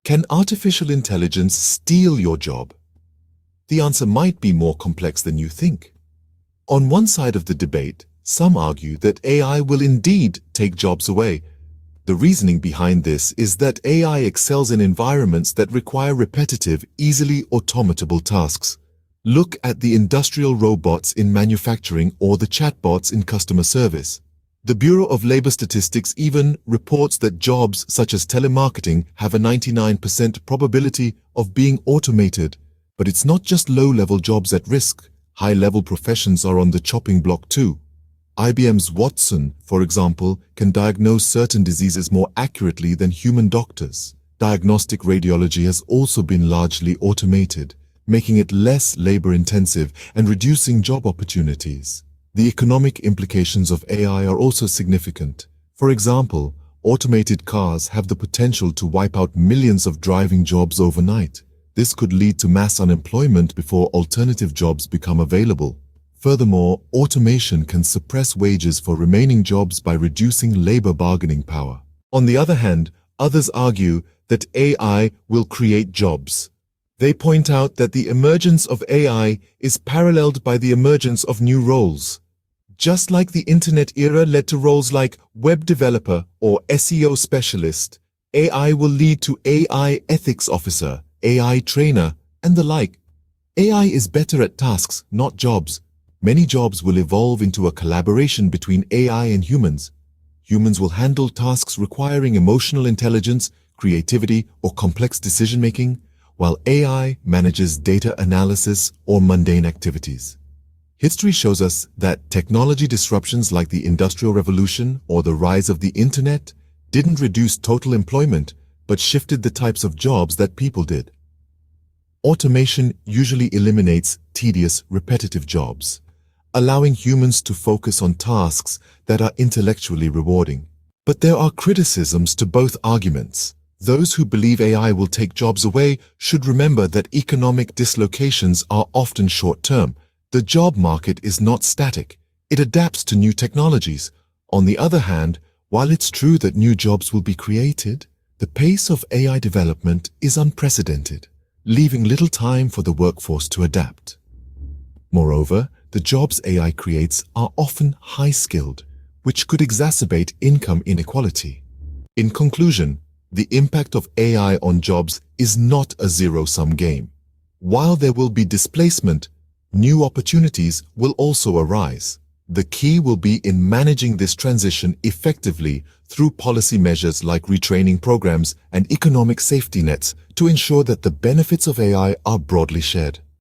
Can artificial intelligence steal your job? The answer might be more complex than you think. On one side of the debate, some argue that AI will indeed take jobs away. The reasoning behind this is that AI excels in environments that require repetitive, easily automatable tasks. Look at the industrial robots in manufacturing or the chatbots in customer service. The Bureau of Labor Statistics even reports that jobs such as telemarketing have a 99% probability of being automated. But it's not just low-level jobs at risk. High-level professions are on the chopping block too. IBM's Watson, for example, can diagnose certain diseases more accurately than human doctors. Diagnostic radiology has also been largely automated, making it less labor-intensive and reducing job opportunities. The economic implications of AI are also significant. For example, automated cars have the potential to wipe out millions of driving jobs overnight. This could lead to mass unemployment before alternative jobs become available. Furthermore, automation can suppress wages for remaining jobs by reducing labor bargaining power. On the other hand, others argue that AI will create jobs. They point out that the emergence of AI is paralleled by the emergence of new roles. Just like the internet era led to roles like web developer or SEO specialist, AI will lead to AI ethics officer, AI trainer, and the like. AI is better at tasks, not jobs. Many jobs will evolve into a collaboration between AI and humans. Humans will handle tasks requiring emotional intelligence, creativity, or complex decision-making, while AI manages data analysis or mundane activities. History shows us that technology disruptions like the Industrial Revolution or the rise of the Internet didn't reduce total employment, but shifted the types of jobs that people did. Automation usually eliminates tedious, repetitive jobs, allowing humans to focus on tasks that are intellectually rewarding. But there are criticisms to both arguments. Those who believe AI will take jobs away should remember that economic dislocations are often short-term. The job market is not static. It adapts to new technologies. On the other hand, while it's true that new jobs will be created, the pace of AI development is unprecedented, leaving little time for the workforce to adapt. Moreover, the jobs AI creates are often high-skilled, which could exacerbate income inequality. In conclusion, the impact of AI on jobs is not a zero-sum game. While there will be displacement, new opportunities will also arise. The key will be in managing this transition effectively through policy measures like retraining programs and economic safety nets to ensure that the benefits of AI are broadly shared.